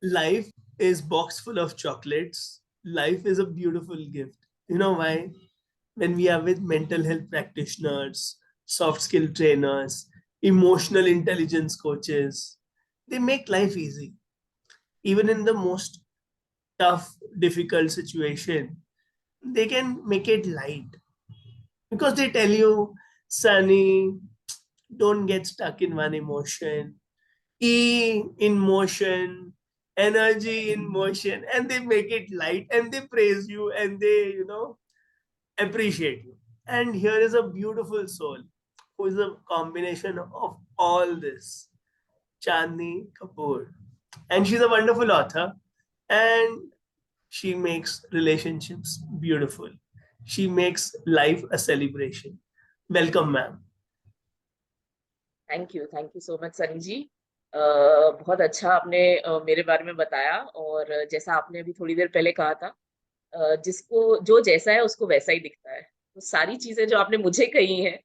Life is box full of chocolates. Life is a beautiful gift. You know why? When we are with mental health practitioners, soft skill trainers, emotional intelligence coaches, they make life easy. Even in the most tough, difficult situation, they can make it light because they tell you, Sunny, don't get stuck in one emotion. E in motion, energy in motion, and they make it light and they praise you and they, appreciate you. And here is a beautiful soul who is a combination of all this, Chandni Kapoor. And she's a wonderful author and she makes relationships beautiful. She makes life a celebration. Welcome, ma'am. Thank you so much Sunny ji. बहुत अच्छा आपने मेरे बारे में बताया। और जैसा आपने अभी थोड़ी देर पहले कहा था, जिसको जो जैसा है उसको वैसा ही दिखता है। तो सारी चीजें जो आपने मुझे कही हैं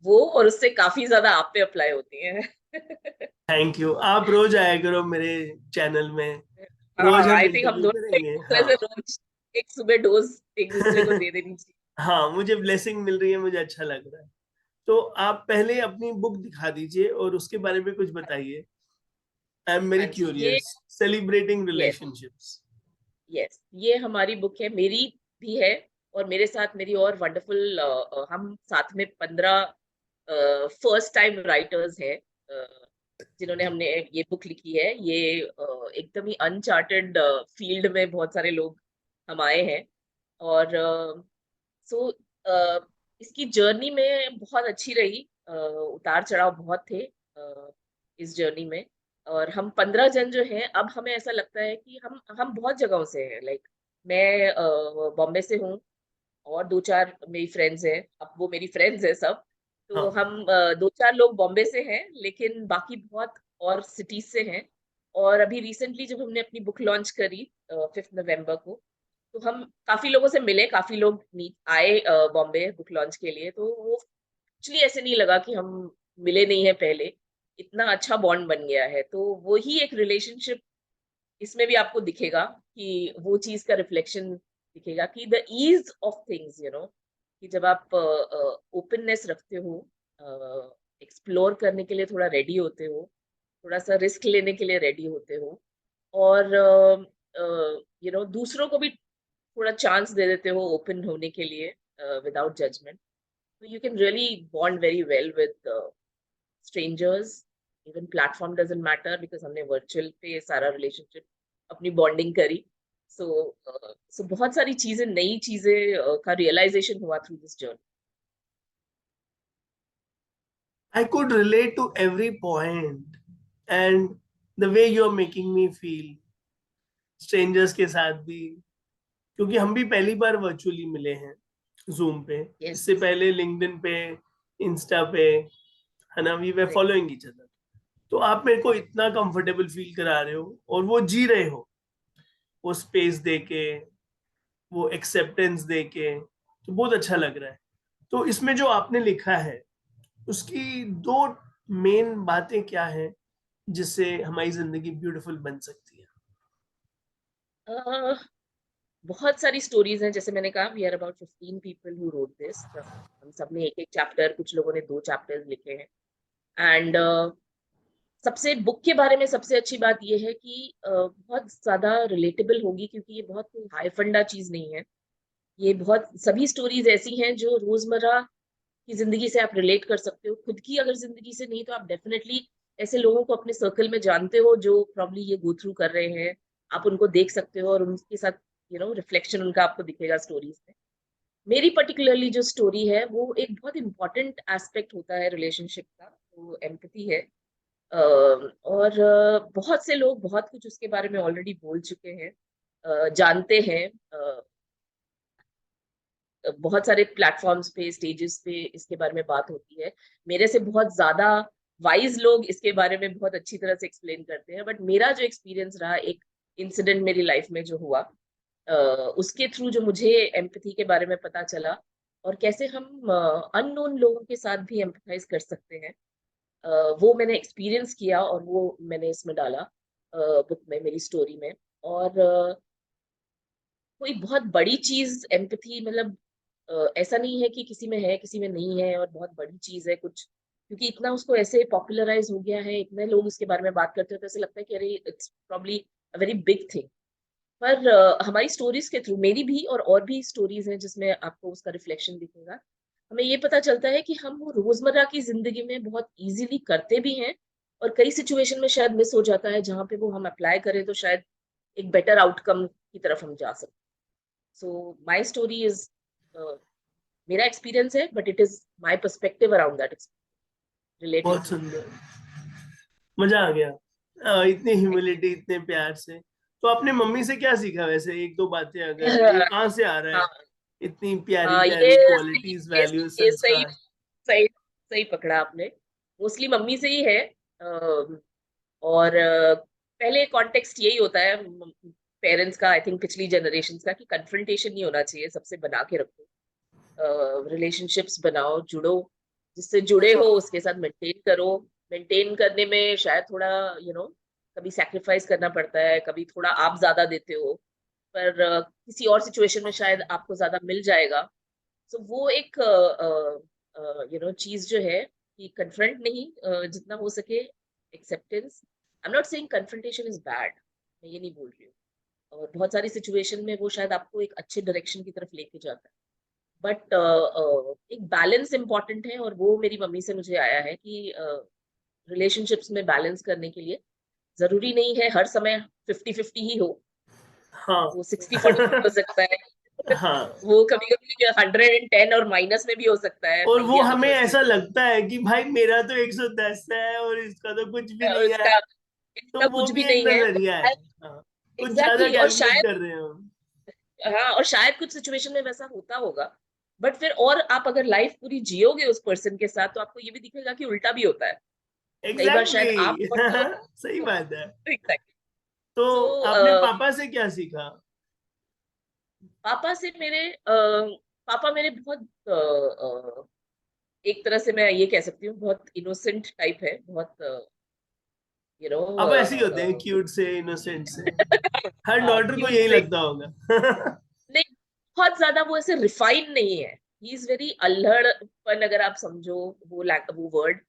वो और उससे काफी ज्यादा आप पे अप्लाई होती हैं। Thank you. आप रोज आया करो मेरे चैनल में। रोज हाँ, हम आई थिंक हम इंटरव्यू दोनों एक करेंगे। दूसरे हाँ। से रोज एक सुबह डोज एक दूसरे को दे देनी चाहिए। हाँ, मुझे ब्लेसिंग मिल रही है, मुझे अच्छा लग रहा है। तो आप पहले अपनी बुक दिखा दीजिए और उसके बारे में कुछ बताइए। आई एम वेरी हाँ जी, ये curious. Celebrating yes relationships. Yes ये हमारी बुक है, मेरी भी है। और मेरे साथ मेरी और वंडरफुल, हम साथ में 15 फर्स्ट टाइम राइटर्स हैं, जिन्होंने हमने ये बुक लिखी है। ये एकदम ही अनचार्टेड फील्ड में बहुत सारे लोग हम आए हैं। और सो इसकी जर्नी में बहुत अच्छी रही। उतार चढ़ाव बहुत थे इस जर्नी में। और हम 15 जन जो हैं, अब हमें ऐसा लगता है कि हम बहुत जगहों से हैं। लाइक मैं बॉम्बे से हूँ और दो चार मेरी फ्रेंड्स हैं। अब वो मेरी फ्रेंड्स हैं सब। तो हाँ। हम दो चार लोग बॉम्बे से हैं, लेकिन बाकी बहुत और सिटीज से हैं। और अभी रिसेंटली जब हमने अपनी बुक लॉन्च करी 5 नवंबर को, तो हम काफी लोगों से मिले, काफी लोग आए बॉम्बे बुक लॉन्च के लिए। तो वो एक्चुअली ऐसे नहीं लगा कि हम मिले नहीं है पहले। इतना अच्छा बॉन्ड बन गया है। तो वही एक रिलेशनशिप इसमें भी आपको दिखेगा, कि वो चीज का रिफ्लेक्शन दिखेगा कि द ईज ऑफ थिंग्स, कि जब आप ओपननेस रखते हो, एक्सप्लोर करने के लिए थोड़ा रेडी होते हो, थोड़ा सा रिस्क लेने के लिए रेडी होते हो, और दूसरों को भी थोड़ा चांस दे देते हो ओपन होने के लिए विदाउट जजमेंट, तो you can really bond very well with strangers. Even platform doesn't matter, because हमने virtual पे सारा relationship अपनी bonding करी। so so बहुत सारी चीजें, नई चीजें का realization हुआ through this journey. I could relate to every point and the way you're making me feel, strangers के साथ भी, क्योंकि हम भी पहली बार वर्चुअली मिले हैं जूम पे। Yes, इससे पहले लिंक्डइन पे, इंस्टा पे, है ना, we way correct. Following each other. तो आप मेरे को इतना कंफर्टेबल फील करा रहे हो और वो जी रहे हो, वो स्पेस दे के, वो एक्सेप्टेंस दे के, तो बहुत अच्छा लग रहा है। तो इसमें जो आपने लिखा है उसकी दो मेन बातें क्या है जिससे हमारी जिंदगी ब्यूटीफुल बन सकती है? uh, बहुत सारी स्टोरीज हैं। जैसे मैंने कहा, we are about 15 people who wrote this. हम सब ने एक एक चैप्टर, कुछ लोगों ने 2 चैप्टर्स लिखे हैं। एंड सबसे बुक के बारे में सबसे अच्छी बात यह है कि बहुत ज्यादा रिलेटेबल होगी, क्योंकि ये बहुत हाई फंडा चीज नहीं है। ये बहुत सभी स्टोरीज ऐसी हैं जो रोजमर्रा की जिंदगी से आप रिलेट कर सकते हो। खुद की अगर जिंदगी से नहीं, तो आप डेफिनेटली ऐसे लोगों को अपने सर्कल में जानते हो जो प्रॉब्ली ये गो थ्रू कर रहे हैं। आप उनको देख सकते हो और उनके साथ रिफ्लेक्शन उनका आपको दिखेगा स्टोरीज में। मेरी पर्टिकुलरली जो स्टोरी है, वो एक बहुत इंपॉर्टेंट एस्पेक्ट होता है रिलेशनशिप का, वो एम्पैथी है। और बहुत से लोग बहुत कुछ उसके बारे में ऑलरेडी बोल चुके हैं, जानते हैं। बहुत सारे प्लेटफॉर्म्स पे, स्टेजेस पे इसके बारे में बात होती है। मेरे से बहुत ज्यादा वाइज लोग इसके बारे में बहुत अच्छी तरह से एक्सप्लेन करते हैं। बट मेरा जो एक्सपीरियंस रहा, एक इंसिडेंट मेरी लाइफ में जो हुआ, उसके थ्रू जो मुझे एम्पैथी के बारे में पता चला, और कैसे हम अननोन लोगों के साथ भी एम्पैथाइज कर सकते हैं, वो मैंने एक्सपीरियंस किया और वो मैंने इसमें डाला। बुक में, मेरी स्टोरी में। और कोई बहुत बड़ी चीज एम्पैथी, मतलब ऐसा नहीं है कि किसी में है किसी में नहीं है और बहुत बड़ी चीज है कुछ, क्योंकि इतना उसको ऐसे पॉपुलराइज हो गया है, इतने लोग इसके बारे में बात करते हैं, तो ऐसे लगता है कि अरे it's probably a very big thing. पर हमारी स्टोरीज के थ्रू, मेरी भी और भी स्टोरीज हैं जिसमें आपको उसका रिफ्लेक्शन दिखेगा, हमें ये पता चलता है कि हम वो रोजमर्रा की जिंदगी में बहुत इजीली करते भी हैं, और कई सिचुएशन में शायद मिस हो जाता है, जहां पे वो हम अप्लाई करें तो शायद एक बेटर आउटकम की तरफ हम जा सकते। सो माई स्टोरी इज, मेरा एक्सपीरियंस है, but it is my perspective around that, relating बहुत टू। सुंदर, मजा आ गया। इतनी ह्यूमिलिटी, इतने प्यार से। तो आपने मम्मी से क्या सीखा वैसे, एक दो बातें, अगर ये कहाँ से आ रहा हाँ है, इतनी प्यारी हाँ, प्यारी ये सही, क्वालिटीज, वैल्यूज, ये सही संस्कार? सही सही पकड़ा आपने। मोस्टली मम्मी से ही है। और पहले कॉन्टेक्स्ट यही होता है पेरेंट्स का, आई थिंक पिछली जनरेशन का, कि कन्फ्रंटेशन नहीं होना चाहिए, सबसे बना के रखो, रिलेशनशिप्स बनाओ, जुड़ो, जिससे जुड़े हो उसके साथ मेंटेन करो। मेंटेन करने में शायद थोड़ा कभी सैक्रिफाइस करना पड़ता है, कभी थोड़ा आप ज्यादा देते हो, पर किसी और सिचुएशन में शायद आपको ज्यादा मिल जाएगा। सो वो एक चीज जो है कि कन्फ्रंट नहीं, जितना हो सके acceptance. I am not saying confrontation is bad, मैं ये नहीं बोल रही हूँ, और बहुत सारी सिचुएशन में वो शायद आपको एक अच्छे डायरेक्शन की तरफ लेके जाता है, बट एक बैलेंस इंपॉर्टेंट है, और वो मेरी मम्मी से मुझे आया है कि रिलेशनशिप्स में बैलेंस करने के लिए जरूरी नहीं है हर समय 50-50 ही हो, हाँ। वो 60-40 हो सकता है। हाँ, वो कभी कभी 110 और माइनस में भी हो सकता है, और मैं वो ये नहीं हमें बोल रही ऐसा लगता है कि भाई मेरा तो 110 है और इसका तो कुछ भी हूँ नहीं है। उसका, तो इसका वो कुछ भी भी एक नहीं है। नजरिया है। हाँ, कुछ ज्यादा एग्जैक्टली, और कैलकुलेट शायद, कर रहे हो। हाँ, और शायद कुछ सिचुएशन में वैसा होता होगा, बट फिर और आप अगर लाइफ पूरी जियोगे उस पर्सन के साथ, तो आपको ये भी दिखेगा कि उल्टा भी होता है। कई बार शायद आप एग्जैक्टली हर्ट हो। सही बात है। एग्जैक्टली। तो सो आपने पापा से क्या सीखा? पापा से मेरे पापा मेरे बहुत एक तरह से मैं ये कह सकती हूँ, बहुत इनोसेंट टाइप है, बहुत यू नो पापा ऐसे ही होते हैं, क्यूट से, इनोसेंट से। हर डॉटर को क्यूट यही से, लगता होगा। नहीं, बहुत ज्यादा वो ऐसे रिफाइन नहीं है। ही इज वेरी अल्हड़पन, अगर आप समझो वो वर्ड,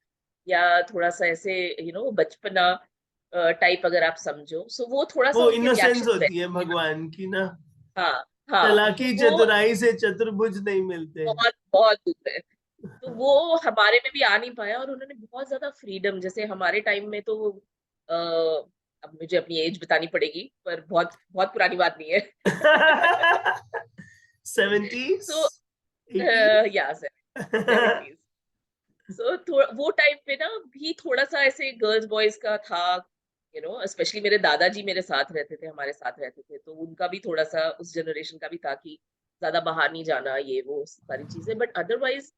या थोड़ा सा ऐसे बचपना टाइप अगर आप समझो, सो वो थोड़ा सा वो उनके इनोसेंस रिएक्शन होती है वैसे हैं। भगवान की ना। हाँ हाँ, तो चालाकी वो चतुराई से चतुर्भुज नहीं मिलते। बहुत बहुत दूर है। तो वो हमारे में भी आ नहीं पाया, और उन्होंने बहुत ज्यादा फ्रीडम, जैसे हमारे टाइम में तो अब मुझे अपनी एज बतानी पड़ेगी, पर बहुत बहुत पुरानी बात नहीं है। 70s, सो 80s। या 70s। सो वो टाइम पे ना भी थोड़ा सा ऐसे गर्ल्स बॉयज का था, स्पेशली मेरे दादाजी मेरे साथ रहते थे, हमारे साथ रहते थे, तो उनका भी थोड़ा सा उस जनरेशन का भी था कि ज्यादा बाहर नहीं जाना, ये वो सारी चीजें, बट अदरवाइज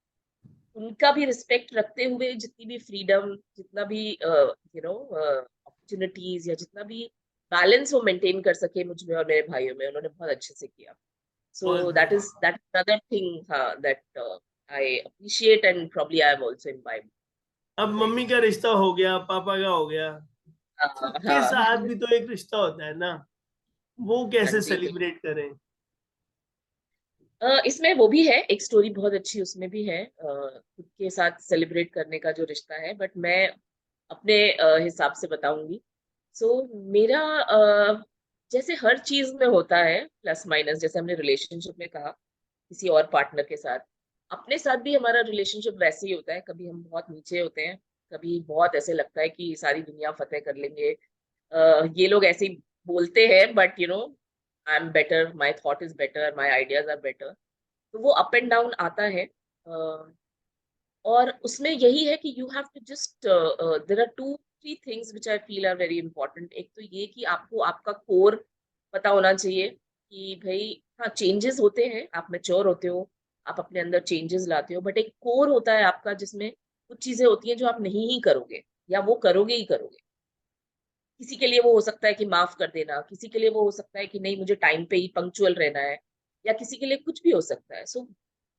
उनका भी रिस्पेक्ट रखते हुए, जितनी भी फ्रीडम, जितना भी अपॉर्चुनिटीज, या जितना भी बैलेंस वो मेंटेन कर सके मुझ में और मेरे भाइयों में, उन्होंने बहुत अच्छे से किया। So बहुत बढ़िया। that another thing that I appreciate, and probably I have also imbibed. अब Right. मम्मी का रिश्ता हो गया, पापा का हो गया, खुद के हाँ साथ भी तो एक रिश्ता होता है ना, वो हाँ कैसे जी, बिल्कुल। सेलिब्रेट करें? इसमें वो भी है, एक स्टोरी बहुत अच्छी उसमें भी है, खुद के साथ सेलिब्रेट करने का जो रिश्ता है, बट मैं अपने हिसाब से बताऊंगी। सो मेरा जैसे हर चीज में होता है प्लस माइनस, जैसे हमने रिलेशनशिप में कहा किसी और पार्टनर के साथ, अपने साथ भी हमारा रिलेशनशिप वैसे ही होता है, कभी हम बहुत नीचे होते हैं, कभी बहुत ऐसे लगता है कि सारी दुनिया फतेह कर लेंगे। ये लोग ऐसे ही बोलते हैं, but I am better, my thought is better, my ideas are better. तो वो अप एंड डाउन आता है। और उसमें यही है कि you have to just, there are 2-3 things which I feel are very important. एक तो ये कि आपको आपका कोर पता होना चाहिए, कि भाई हाँ, चेंजेस होते हैं, आप मैच्योर होते हो, आप अपने अंदर चेंजेस लाते हो, बट एक कोर होता है आपका, जिसमें कुछ चीजें होती हैं जो आप नहीं ही करोगे, या वो करोगे ही करोगे। किसी के लिए वो हो सकता है कि माफ कर देना, किसी के लिए वो हो सकता है कि नहीं, मुझे टाइम पे ही पंक्चुअल रहना है, या किसी के लिए कुछ भी हो सकता है। So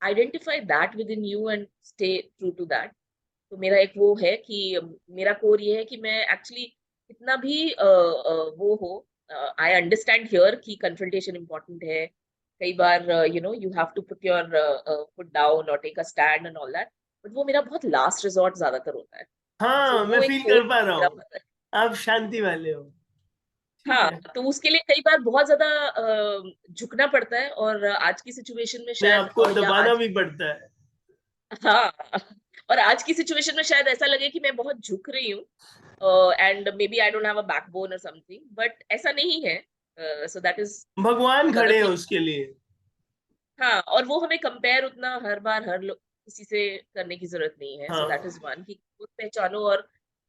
identify that within you and stay true to that. तो मेरा एक वो है कि मेरा कोर ये है कि मैं एक्चुअली कितना भी वो हो, आई अंडरस्टैंड हियर कि कन्फ्रंटेशन इम्पोर्टेंट है, कई बार you know you have to put your foot down और take a stand and all that, but वो मेरा बहुत लास्ट रिजॉर्ट ज्यादातर होता है। सो हाँ, मैं वो एक फील कोर कर पा रहा मेरा हूँ, पता है। आप शांति वाले हो। ठीक हाँ, है। तो उसके लिए कई बार बहुत ज्यादा झुकना पड़ता है, और आज की सिचुएशन में नहीं, शायद आपको या दबाना आज, भी पड़ता है। हाँ, और आज की सिचुएशन में शायद ऐसा लगे कि मैं बहुत झुक रही हूँ, and maybe I don't have a backbone और समथिंग, बट ऐसा नहीं है। सो दैट इज भगवान अनदर खड़े हैं थिंग। उसके लिए। हाँ, और वो हमें कंपेयर उतना हर बार हर लोग किसी से करने की जरूरत नहीं है। सो दैट हाँ, इज वन, कि खुद पहचानो और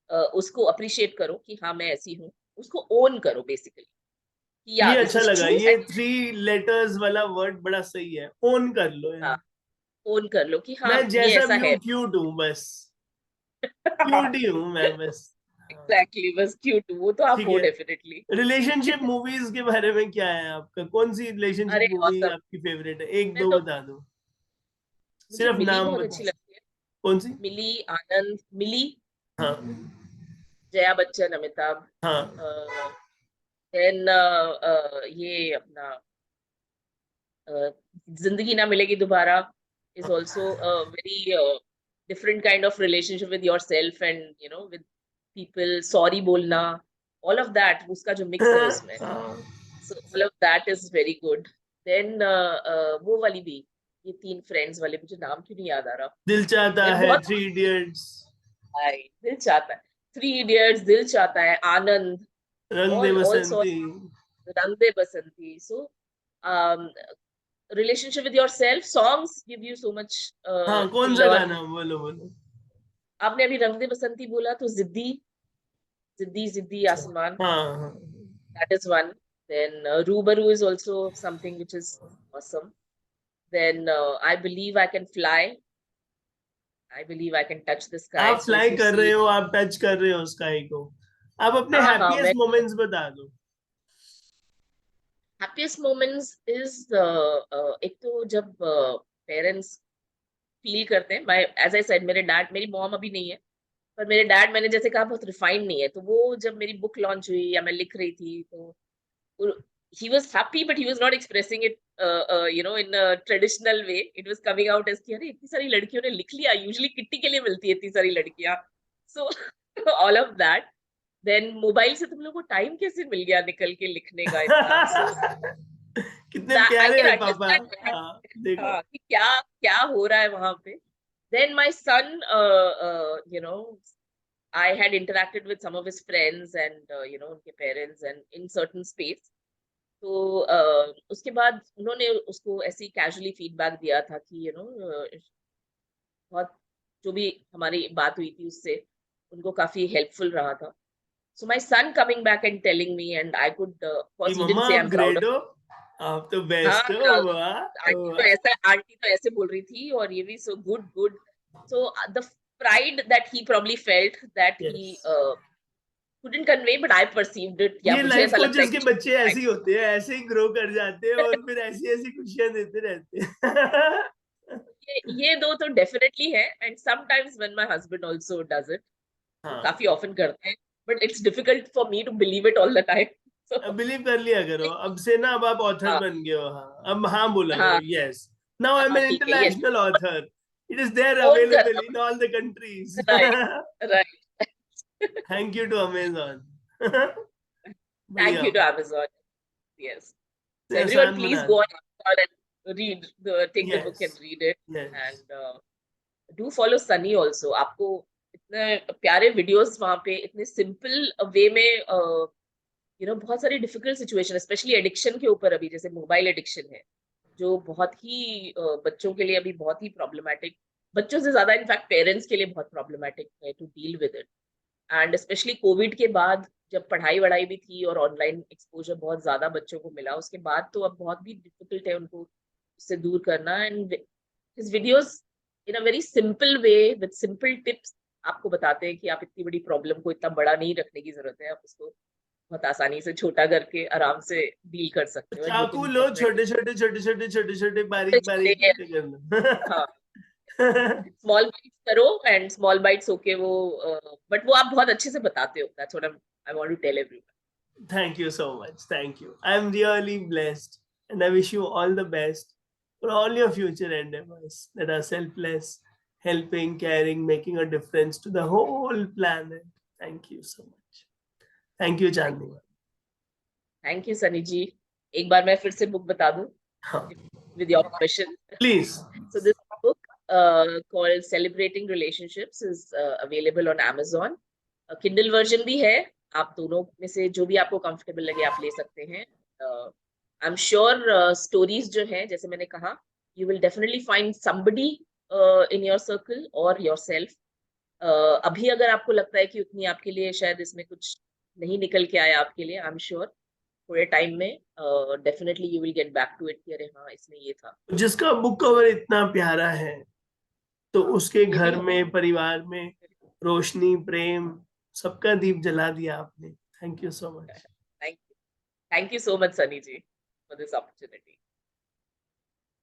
उसको अप्रिशिएट करो कि हाँ मैं ऐसी हूँ, उसको ओन करो बेसिकली, कि या ये दिस अच्छा इज लगा, ट्रू ये एंड 3 लेटर्स वाला वर्ड बड़ा सही है, ओन कर लो हाँ, यार। ओन कर लो कि हाँ मैं ये जैसा ऐसा भी है। हूँ, क्यूट हूँ बस। क्यूट ही हूँ मैं बस। हाँ, एग्जैक्टली, बस क्यूट, वो तो आप ठीक हो है। डेफिनेटली। रिलेशनशिप मूवीज के बारे में क्या है आपका? कौन सी रिलेशनशिप अरे मूवी औसम, आपकी फेवरेट है? एक मैं दो तो, बता दो, मुझे सिर्फ मिली नाम बहुत बता। अच्छी लगती है। कौन सी? मिली, आनंद, मिली, हाँ जया बच्चन, अमिताभ, हाँ। देन ये अपना जिंदगी ना मिलेगी दोबारा is also a very different kind of relationship with yourself and you know with people, sorry बोलना, all of that, उसका जो mix है उसमें, हाँ, so all of that is very good. Then वो वाली भी, ये 3 फ्रेंड्स वाले, मुझे नाम क्यों नहीं याद आ रहा दिल चाहता यार, है, बहुत 3 इडियट्स, भाई, दिल चाहता है, 3 इडियट्स, दिल चाहता है, आनंद, रंग दे all बसंती। sorts, रंग दे बसंती, so um, relationship with yourself, songs give you so much हाँ, to कौन सा learn. गाना? बोलो बोलो। आपने अभी रंग दे बसंती बोला तो जिद्दी, जिद्दी जिद्दी अच्छा। आसमान, हाँ हाँ। that is one. Then रूबरू is also something which is awesome. Then I believe I can fly, I believe I can touch the sky, आप so if फ्लाई you कर रहे see, हो, आप टच कर रहे हो स्काई को। आप अपने हाँ हाँ, मैं हैप्पीएस्ट मोमेंट्स बता दो। happiest moments is एक तो जब पेरेंट्स फील करते हैं, मैं एज आई सेड, मेरे डैड, मेरी मॉम अभी नहीं है, पर मेरे डैड, मैंने जैसे कहा, बहुत रिफाइंड नहीं है, तो वो जब मेरी बुक लॉन्च हुई या मैं लिख रही थी, तो he was happy but he was not expressing it you know in a traditional way. It was coming out as कि अरे इतनी सारी लड़कियों ने लिख लिया, यूजुअली किट्टी के लिए मिलती है इतनी सारी लड़कियां, so all of that. Then mobile से तुम लोग को टाइम कैसे मिल गया निकल के लिखने का इतना, so कितने that I प्यारे can हैं पापा। understand that, हाँ, देखो। हाँ, कि क्या क्या हो रहा है वहां पे. Then my son, you know, I had interacted with some of his friends and you know उनके parents and in certain space. तो उसके बाद उन्होंने उसको ऐसे ही कैजुअली फीडबैक दिया था कि यू नो बहुत, जो भी हमारी बात हुई थी उससे उनको काफी हेल्पफुल रहा था. So my son coming back and telling me and I could, of कि कोर्स ही डिडंट मम्मा से आई आप एम प्राउड ग्रेट ऑफ. हो, आप तो हाँ, बेस्ट हो, वाह वाह। आंटी तो ऐसे बोल रही थी, और ये भी, so good good. So the pride that he probably felt that yes, he couldn't convey but I perceived it, या ये मुझे लाइफ ऐसा लगता है कोचेस के कि बच्चे ऐसे ही होते हैं, ऐसे ही ग्रो कर जाते हैं और फिर ऐसी ऐसी खुशियां देते रहते हैं। ये दो तो डेफिनेटली है, and sometimes when my husband also does it, वो हाँ, काफी ऑफन करते हैं, but it's difficult for me to believe it all the time. अब सो बिलीव कर लिया करो, अब से ना, अब आप ऑथर हाँ बन गए हो। हाँ, अब हाँ बोला करो, हाँ यस, नाउ आई एम हाँ, एन ठीक है, yes, international author, it is their own कर अवेलेबल दो. In all the countries. Right, right. Thank you to Amazon. बढ़िया थैंक यू हो। To Amazon. Yes. ने So everyone, आसान please बना go दिया। on Amazon and take the book yes and read it. Yes. And do follow Sunny also. आपको इतने प्यारे videos वहाँ पे इतने simple way में यू नो बहुत सारी डिफिकल्ट सिचुएशन, स्पेशली एडिक्शन के ऊपर, अभी जैसे मोबाइल एडिक्शन है, जो बहुत ही बच्चों के लिए अभी बहुत ही प्रॉब्लमेटिक, बच्चों से ज्यादा इनफैक्ट पेरेंट्स के लिए बहुत प्रॉब्लमेटिक है to deal with it. And specially Covid के बाद, जब पढ़ाई वढ़ाई भी थी और ऑनलाइन एक्सपोजर बहुत ज्यादा बच्चों को मिला, उसके बाद तो अब बहुत भी डिफिकल्ट है उनको उससे दूर करना. And his videos in a very simple way with simple tips आपको बताते हैं कि आप इतनी बड़ी प्रॉब्लम को इतना बड़ा नहीं रखने की जरूरत है, आप उसको बहुत आसानी से छोटा करके आराम से डील कर सकते हो, एंड यू चाकू कैन लो, डेफिनेटली छोटे छोटे छोटे छोटे छोटे छोटे छोटे बारीक छोटे, बारीक टुकड़े कर लो। हाँ, स्मॉल बाइट्स करो एंड स्मॉल बाइट्स होके वो, बट वो आप बहुत अच्छे से बताते हो, that's what I I want to tell everyone. Thank you so much. Thank you. I'm really blessed, and I wish you all the best for all your future endeavors that are selfless, helping, caring, making a difference to the whole planet. Thank you so much. Thank you, Chandni. Thank you, Sunny ji. एक बार मैं फिर से book बता दूं, with your permission. Please. So this book called Celebrating Relationships is available on Amazon. Kindle version भी है. आप दोनों में से जो भी आपको कंफर्टेबल लगे आप ले सकते हैं. आई एम श्योर स्टोरीज जो हैं, जैसे मैंने कहा, you will definitely find somebody in your circle और योरसेल्फ. अभी अगर आपको लगता है कि उतनी आपके लिए शायद इसमें कुछ नहीं निकल के आया आपके लिए, आई एम श्योर थोड़े टाइम में definitely you will get back to it कि अरे हाँ इसमें ये था. जिसका बुक कवर इतना प्यारा है, तो उसके घर में, परिवार में रोशनी, प्रेम, सबका दीप जला दिया आपने. Thank you so much. Thank you so much, Sunny ji, for this opportunity.